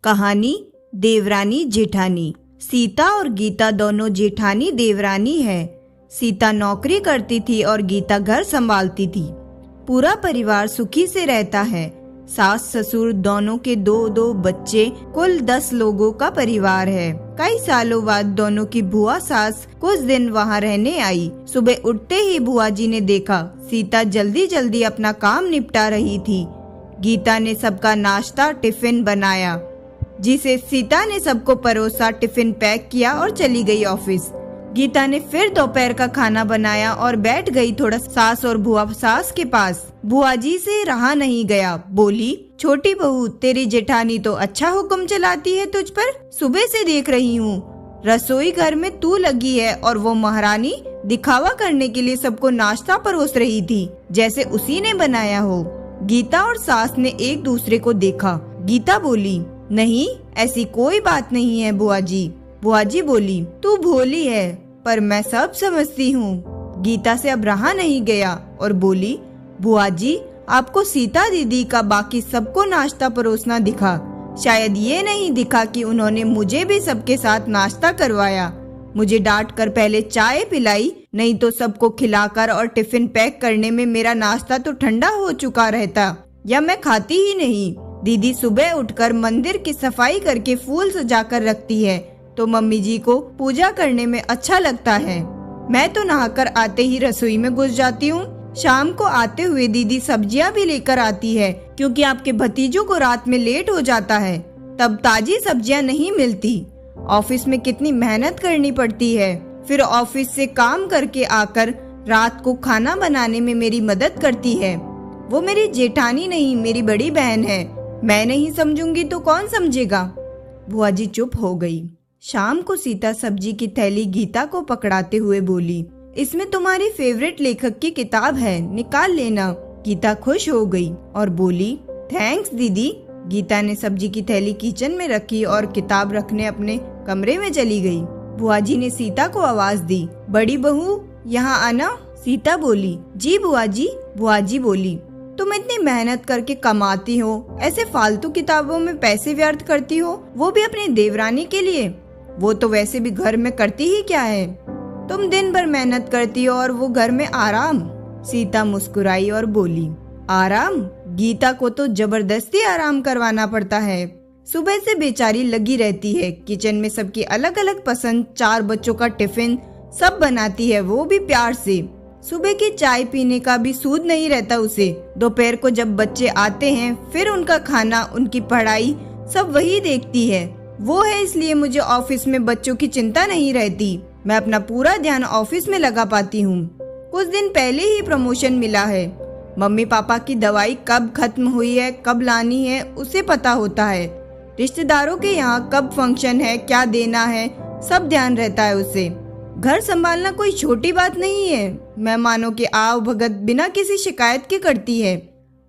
कहानी देवरानी जेठानी। सीता और गीता दोनों जेठानी देवरानी है। सीता नौकरी करती थी और गीता घर संभालती थी। पूरा परिवार सुखी से रहता है। सास ससुर दोनों के दो दो बच्चे, कुल 10 लोगों का परिवार है। कई सालों बाद दोनों की बुआ सास कुछ दिन वहाँ रहने आई। सुबह उठते ही बुआ जी ने देखा सीता जल्दी जल्दी अपना काम निपटा रही थी। गीता ने सबका नाश्ता टिफिन बनाया, जिसे सीता ने सबको परोसा, टिफिन पैक किया और चली गई ऑफिस। गीता ने फिर दोपहर का खाना बनाया और बैठ गई थोड़ा सास और बुआ सास के पास। बुआ जी से रहा नहीं गया, बोली, छोटी बहू तेरी जेठानी तो अच्छा हुक्म चलाती है तुझ पर। सुबह से देख रही हूँ रसोई घर में तू लगी है और वो महारानी दिखावा करने के लिए सबको नाश्ता परोस रही थी, जैसे उसी ने बनाया हो। गीता और सास ने एक दूसरे को देखा। गीता बोली, नहीं ऐसी कोई बात नहीं है बुआ जी। बुआ जी बोली, तू भोली है पर मैं सब समझती हूँ। गीता से अब रहा नहीं गया और बोली, बुआ जी आपको सीता दीदी का बाकी सबको नाश्ता परोसना दिखा, शायद ये नहीं दिखा कि उन्होंने मुझे भी सबके साथ नाश्ता करवाया। मुझे डांट कर पहले चाय पिलाई, नहीं तो सबको खिलाकर और टिफिन पैक करने में मेरा नाश्ता तो ठंडा हो चुका रहता, या मैं खाती ही नहीं। दीदी सुबह उठकर मंदिर की सफाई करके फूल सजाकर रखती है तो मम्मी जी को पूजा करने में अच्छा लगता है। मैं तो नहाकर आते ही रसोई में घुस जाती हूँ। शाम को आते हुए दीदी सब्जियाँ भी लेकर आती है, क्योंकि आपके भतीजों को रात में लेट हो जाता है, तब ताजी सब्जियाँ नहीं मिलती। ऑफिस में कितनी मेहनत करनी पड़ती है। फिर ऑफिस से काम करके आकर रात को खाना बनाने में मेरी मदद करती है। वो मेरी जेठानी नहीं, मेरी बड़ी बहन है। मैं नहीं समझूंगी तो कौन समझेगा। बुआ जी चुप हो गई। शाम को सीता सब्जी की थैली गीता को पकड़ाते हुए बोली, इसमें तुम्हारी फेवरेट लेखक की किताब है, निकाल लेना। गीता खुश हो गई और बोली, थैंक्स दीदी। गीता ने सब्जी की थैली किचन में रखी और किताब रखने अपने कमरे में चली गई। बुआ जी ने सीता को आवाज दी, बड़ी बहू यहाँ आना। सीता बोली, जी बुआ जी। बुआ जी बोली, तुम इतनी मेहनत करके कमाती हो, ऐसे फालतू किताबों में पैसे व्यर्थ करती हो, वो भी अपनी देवरानी के लिए। वो तो वैसे भी घर में करती ही क्या है, तुम दिन भर मेहनत करती हो और वो घर में आराम। सीता मुस्कुराई और बोली, आराम? गीता को तो जबरदस्ती आराम करवाना पड़ता है। सुबह से बेचारी लगी रहती है, किचन में सबकी अलग अलग पसंद, 4 बच्चों का टिफिन सब बनाती है, वो भी प्यार से। सुबह की चाय पीने का भी सूद नहीं रहता उसे। दोपहर को जब बच्चे आते हैं फिर उनका खाना, उनकी पढ़ाई सब वही देखती है। वो है इसलिए मुझे ऑफिस में बच्चों की चिंता नहीं रहती। मैं अपना पूरा ध्यान ऑफिस में लगा पाती हूँ। कुछ दिन पहले ही प्रमोशन मिला है। मम्मी पापा की दवाई कब खत्म हुई है, कब लानी है, उसे पता होता है। रिश्तेदारों के यहाँ कब फंक्शन है, क्या देना है, सब ध्यान रहता है उसे। घर संभालना कोई छोटी बात नहीं है। मेहमानों के आव भगत बिना किसी शिकायत के करती है।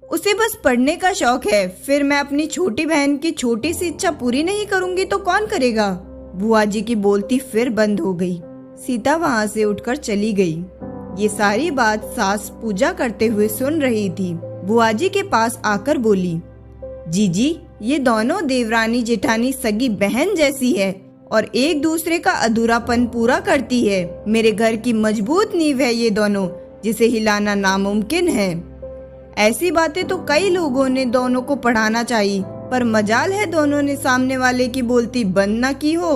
उसे बस पढ़ने का शौक है। फिर मैं अपनी छोटी बहन की छोटी सी इच्छा पूरी नहीं करूंगी तो कौन करेगा। बुआ जी की बोलती फिर बंद हो गई। सीता वहाँ से उठकर चली गई। ये सारी बात सास पूजा करते हुए सुन रही थी। बुआ जी के पास आकर बोली, जीजी ये दोनों देवरानी जेठानी सगी बहन जैसी है और एक दूसरे का अधूरापन पूरा करती है। मेरे घर की मजबूत नींव है ये दोनों, जिसे हिलाना नामुमकिन है। ऐसी बातें तो कई लोगों ने दोनों को पढ़ाना चाहिए, पर मजाल है दोनों ने सामने वाले की बोलती बंद न की हो।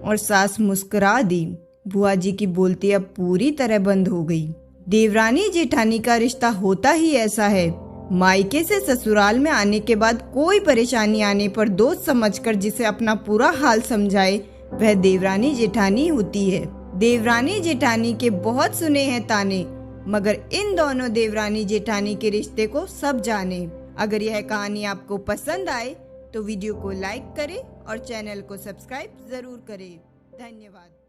और सास मुस्कुरा दी। बुआ जी की बोलती अब पूरी तरह बंद हो गई। देवरानी जेठानी का रिश्ता होता ही ऐसा है। मायके से ससुराल में आने के बाद कोई परेशानी आने पर दोस्त समझकर जिसे अपना पूरा हाल समझाए, वह देवरानी जेठानी होती है। देवरानी जेठानी के बहुत सुने हैं ताने, मगर इन दोनों देवरानी जेठानी के रिश्ते को सब जाने। अगर यह कहानी आपको पसंद आए तो वीडियो को लाइक करें और चैनल को सब्सक्राइब जरूर करें। धन्यवाद।